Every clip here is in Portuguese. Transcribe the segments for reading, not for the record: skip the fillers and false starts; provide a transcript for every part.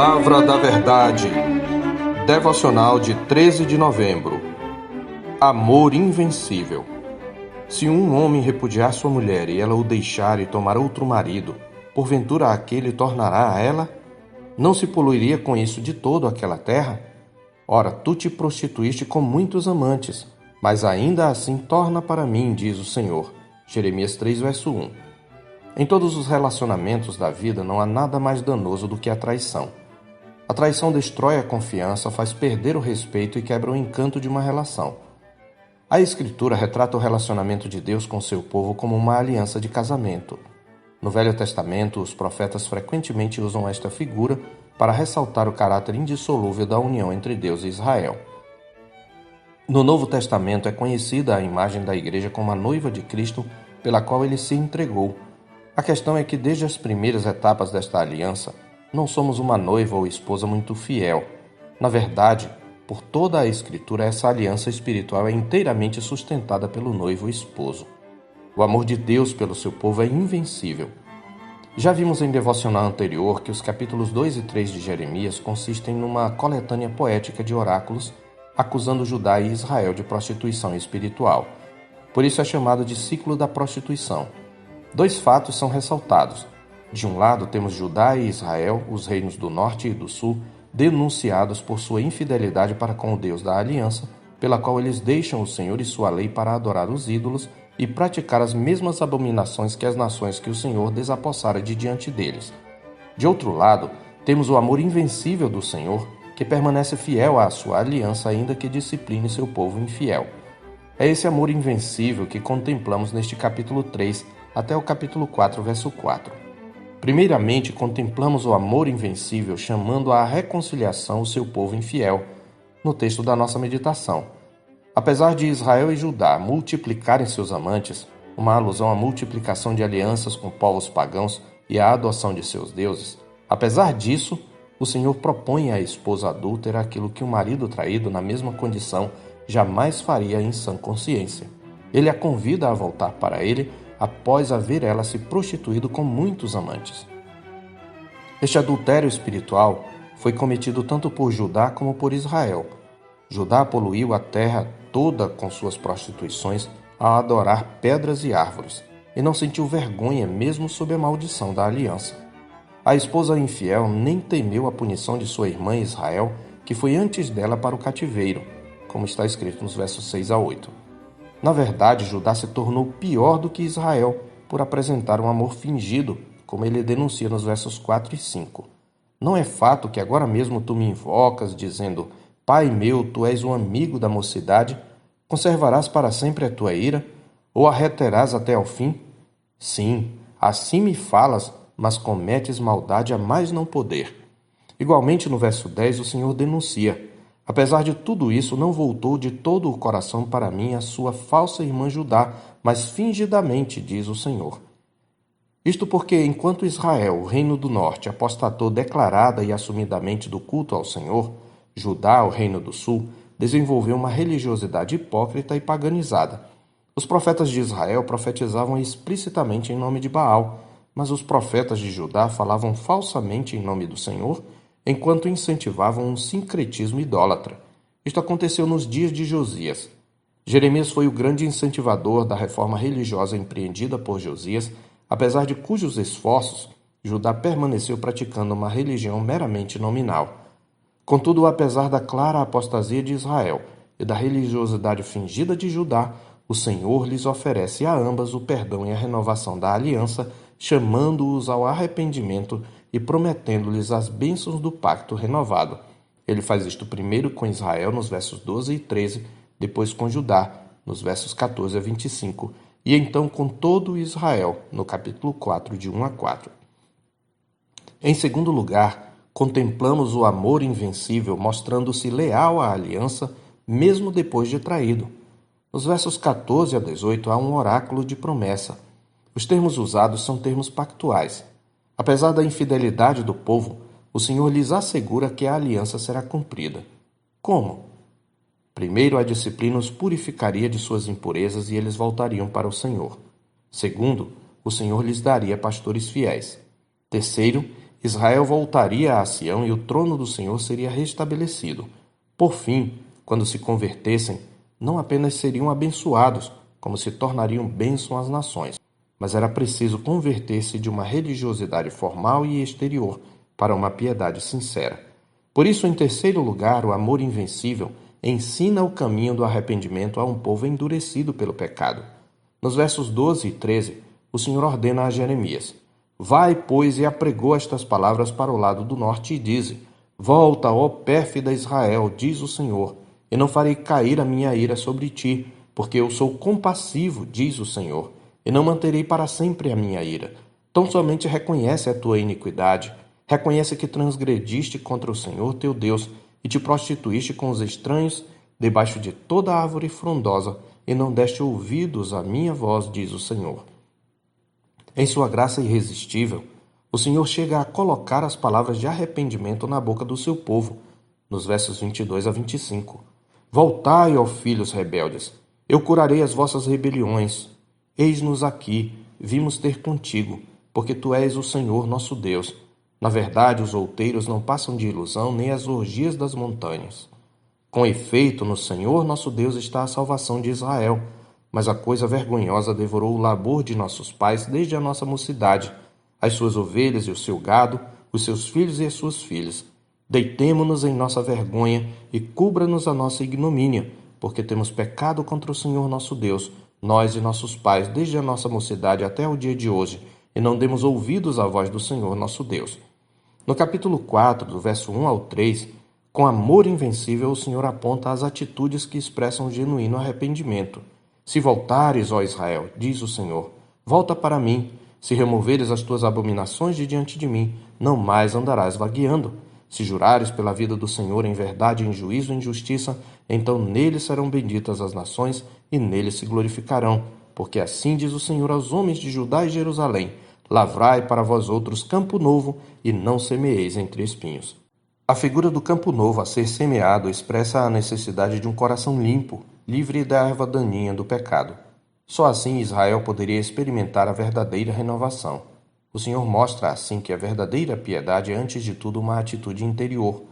Palavra da Verdade, devocional de 13 de novembro. Amor invencível. Se um homem repudiar sua mulher e ela o deixar e tomar outro marido, porventura aquele tornará a ela? Não se poluiria com isso de todo aquela terra? Ora, tu te prostituíste com muitos amantes, mas ainda assim torna para mim, diz o Senhor. Jeremias 3, verso 1. Em todos os relacionamentos da vida não há nada mais danoso do que a traição. A traição destrói a confiança, faz perder o respeito e quebra o encanto de uma relação. A Escritura retrata o relacionamento de Deus com seu povo como uma aliança de casamento. No Velho Testamento, os profetas frequentemente usam esta figura para ressaltar o caráter indissolúvel da união entre Deus e Israel. No Novo Testamento é conhecida a imagem da Igreja como a noiva de Cristo pela qual ele se entregou. A questão é que desde as primeiras etapas desta aliança, não somos uma noiva ou esposa muito fiel. Na verdade, por toda a Escritura, essa aliança espiritual é inteiramente sustentada pelo noivo esposo. O amor de Deus pelo seu povo é invencível. Já vimos em devocional anterior que os capítulos 2 e 3 de Jeremias consistem numa coletânea poética de oráculos acusando Judá e Israel de prostituição espiritual. Por isso é chamado de ciclo da prostituição. Dois fatos são ressaltados. De um lado, temos Judá e Israel, os reinos do norte e do sul, denunciados por sua infidelidade para com o Deus da aliança, pela qual eles deixam o Senhor e sua lei para adorar os ídolos e praticar as mesmas abominações que as nações que o Senhor desapossara de diante deles. De outro lado, temos o amor invencível do Senhor, que permanece fiel à sua aliança ainda que discipline seu povo infiel. É esse amor invencível que contemplamos neste capítulo 3 até o capítulo 4, verso 4. Primeiramente, contemplamos o amor invencível chamando à reconciliação o seu povo infiel, no texto da nossa meditação. Apesar de Israel e Judá multiplicarem seus amantes, uma alusão à multiplicação de alianças com povos pagãos e à adoção de seus deuses, apesar disso, o Senhor propõe à esposa adúltera aquilo que o marido traído na mesma condição jamais faria em sã consciência. Ele a convida a voltar para ele após haver ela se prostituído com muitos amantes. Este adultério espiritual foi cometido tanto por Judá como por Israel. Judá poluiu a terra toda com suas prostituições ao adorar pedras e árvores, e não sentiu vergonha mesmo sob a maldição da aliança. A esposa infiel nem temeu a punição de sua irmã Israel, que foi antes dela para o cativeiro, como está escrito nos versos 6 a 8. Na verdade, Judá se tornou pior do que Israel por apresentar um amor fingido, como ele denuncia nos versos 4 e 5. Não é fato que agora mesmo tu me invocas, dizendo: Pai meu, tu és um amigo da mocidade, conservarás para sempre a tua ira, ou a reterás até ao fim? Sim, assim me falas, mas cometes maldade a mais não poder. Igualmente no verso 10 o Senhor denuncia: Apesar de tudo isso, não voltou de todo o coração para mim a sua falsa irmã Judá, mas fingidamente, diz o Senhor. Isto porque, enquanto Israel, o reino do norte, apostatou declarada e assumidamente do culto ao Senhor, Judá, o reino do sul, desenvolveu uma religiosidade hipócrita e paganizada. Os profetas de Israel profetizavam explicitamente em nome de Baal, mas os profetas de Judá falavam falsamente em nome do Senhor, enquanto incentivavam um sincretismo idólatra. Isto aconteceu nos dias de Josias. Jeremias foi o grande incentivador da reforma religiosa empreendida por Josias, apesar de cujos esforços Judá permaneceu praticando uma religião meramente nominal. Contudo, apesar da clara apostasia de Israel e da religiosidade fingida de Judá, o Senhor lhes oferece a ambas o perdão e a renovação da aliança, chamando-os ao arrependimento e prometendo-lhes as bênçãos do pacto renovado. Ele faz isto primeiro com Israel nos versos 12 e 13, depois com Judá, nos versos 14 a 25, e então com todo Israel, no capítulo 4, de 1 a 4. Em segundo lugar, contemplamos o amor invencível mostrando-se leal à aliança, mesmo depois de traído. Nos versos 14 a 18 há um oráculo de promessa. Os termos usados são termos pactuais. Apesar da infidelidade do povo, o Senhor lhes assegura que a aliança será cumprida. Como? Primeiro, a disciplina os purificaria de suas impurezas e eles voltariam para o Senhor. Segundo, o Senhor lhes daria pastores fiéis. Terceiro, Israel voltaria a Sião e o trono do Senhor seria restabelecido. Por fim, quando se convertessem, não apenas seriam abençoados, como se tornariam bênção às nações, mas era preciso converter-se de uma religiosidade formal e exterior para uma piedade sincera. Por isso, em terceiro lugar, o amor invencível ensina o caminho do arrependimento a um povo endurecido pelo pecado. Nos versos 12 e 13, o Senhor ordena a Jeremias: Vai, pois, e apregou estas palavras para o lado do norte e dize: Volta, ó pérfida Israel, diz o Senhor, e não farei cair a minha ira sobre ti, porque eu sou compassivo, diz o Senhor, e não manterei para sempre a minha ira. Tão somente reconhece a tua iniquidade, reconhece que transgrediste contra o Senhor teu Deus, e te prostituíste com os estranhos debaixo de toda árvore frondosa, e não deste ouvidos à minha voz, diz o Senhor. Em sua graça irresistível, o Senhor chega a colocar as palavras de arrependimento na boca do seu povo, nos versos 22 a 25. Voltai, ó filhos rebeldes, eu curarei as vossas rebeliões. Eis-nos aqui, vimos ter contigo, porque tu és o Senhor nosso Deus. Na verdade, os outeiros não passam de ilusão, nem as orgias das montanhas. Com efeito, no Senhor nosso Deus está a salvação de Israel, mas a coisa vergonhosa devorou o labor de nossos pais desde a nossa mocidade, as suas ovelhas e o seu gado, os seus filhos e as suas filhas. Deitemo-nos em nossa vergonha e cubra-nos a nossa ignomínia, porque temos pecado contra o Senhor nosso Deus, nós e nossos pais, desde a nossa mocidade até o dia de hoje, e não demos ouvidos à voz do Senhor nosso Deus. No capítulo 4, do verso 1 ao 3, com amor invencível, o Senhor aponta as atitudes que expressam genuíno arrependimento. Se voltares, ó Israel, diz o Senhor, volta para mim. Se removeres as tuas abominações de diante de mim, não mais andarás vagueando. Se jurares pela vida do Senhor em verdade, em juízo e em justiça, então nele serão benditas as nações e nele se glorificarão. Porque assim diz o Senhor aos homens de Judá e Jerusalém: Lavrai para vós outros campo novo, e não semeeis entre espinhos. A figura do campo novo a ser semeado expressa a necessidade de um coração limpo, livre da erva daninha do pecado. Só assim Israel poderia experimentar a verdadeira renovação. O Senhor mostra assim que a verdadeira piedade é antes de tudo uma atitude interior.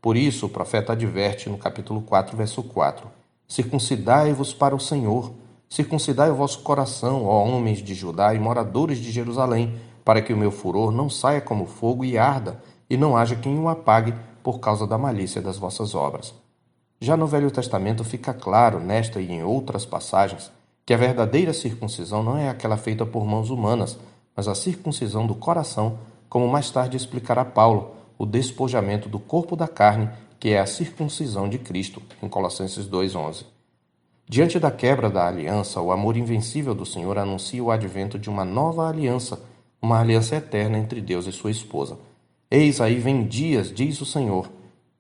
Por isso o profeta adverte no capítulo 4, verso 4: Circuncidai-vos para o Senhor, circuncidai o vosso coração, ó homens de Judá e moradores de Jerusalém, para que o meu furor não saia como fogo e arda, e não haja quem o apague por causa da malícia das vossas obras. Já no Velho Testamento fica claro, nesta e em outras passagens, que a verdadeira circuncisão não é aquela feita por mãos humanas, mas a circuncisão do coração, como mais tarde explicará Paulo, o despojamento do corpo da carne, que é a circuncisão de Cristo, em Colossenses 2,11. Diante da quebra da aliança, o amor invencível do Senhor anuncia o advento de uma nova aliança, uma aliança eterna entre Deus e sua esposa. Eis aí vem dias, diz o Senhor,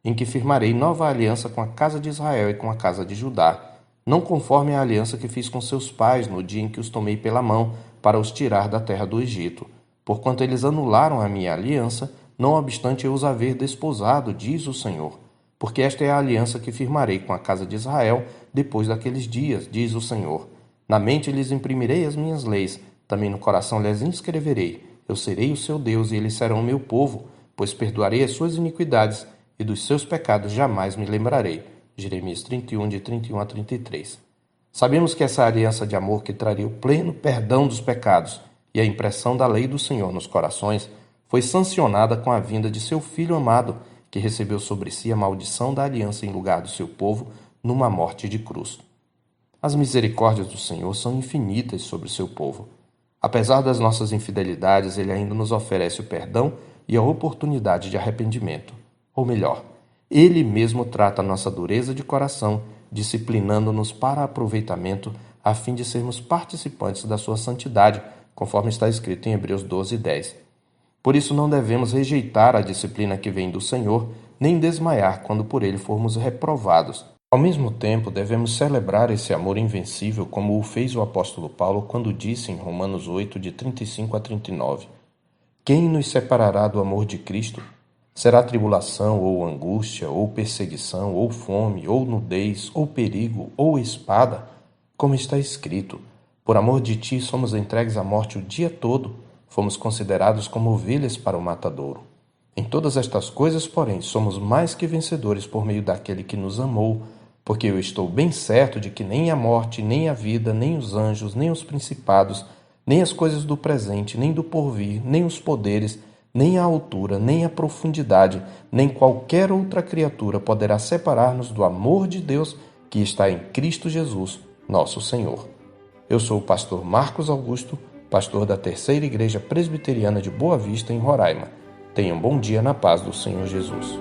em que firmarei nova aliança com a casa de Israel e com a casa de Judá, não conforme a aliança que fiz com seus pais no dia em que os tomei pela mão para os tirar da terra do Egito, porquanto eles anularam a minha aliança, não obstante eu os haver desposado, diz o Senhor. Porque esta é a aliança que firmarei com a casa de Israel depois daqueles dias, diz o Senhor. Na mente lhes imprimirei as minhas leis, também no coração lhes inscreverei. Eu serei o seu Deus e eles serão o meu povo, pois perdoarei as suas iniquidades e dos seus pecados jamais me lembrarei. Jeremias 31, de 31 a 33. Sabemos que essa aliança de amor que traria o pleno perdão dos pecados e a impressão da lei do Senhor nos corações foi sancionada com a vinda de seu Filho amado, que recebeu sobre si a maldição da aliança em lugar do seu povo numa morte de cruz. As misericórdias do Senhor são infinitas sobre o seu povo. Apesar das nossas infidelidades, Ele ainda nos oferece o perdão e a oportunidade de arrependimento. Ou melhor, Ele mesmo trata a nossa dureza de coração, disciplinando-nos para aproveitamento, a fim de sermos participantes da sua santidade, conforme está escrito em Hebreus 12, 10. Por isso não devemos rejeitar a disciplina que vem do Senhor, nem desmaiar quando por ele formos reprovados. Ao mesmo tempo, devemos celebrar esse amor invencível como o fez o apóstolo Paulo quando disse em Romanos 8, de 35 a 39: Quem nos separará do amor de Cristo? Será tribulação, ou angústia, ou perseguição, ou fome, ou nudez, ou perigo, ou espada? Como está escrito: Por amor de ti somos entregues à morte o dia todo, fomos considerados como ovelhas para o matadouro. Em todas estas coisas, porém, somos mais que vencedores por meio daquele que nos amou, porque eu estou bem certo de que nem a morte, nem a vida, nem os anjos, nem os principados, nem as coisas do presente, nem do porvir, nem os poderes, nem a altura, nem a profundidade, nem qualquer outra criatura poderá separar-nos do amor de Deus que está em Cristo Jesus, nosso Senhor. Eu sou o pastor Marcos Augusto, pastor da Terceira Igreja Presbiteriana de Boa Vista, em Roraima. Tenha um bom dia na paz do Senhor Jesus.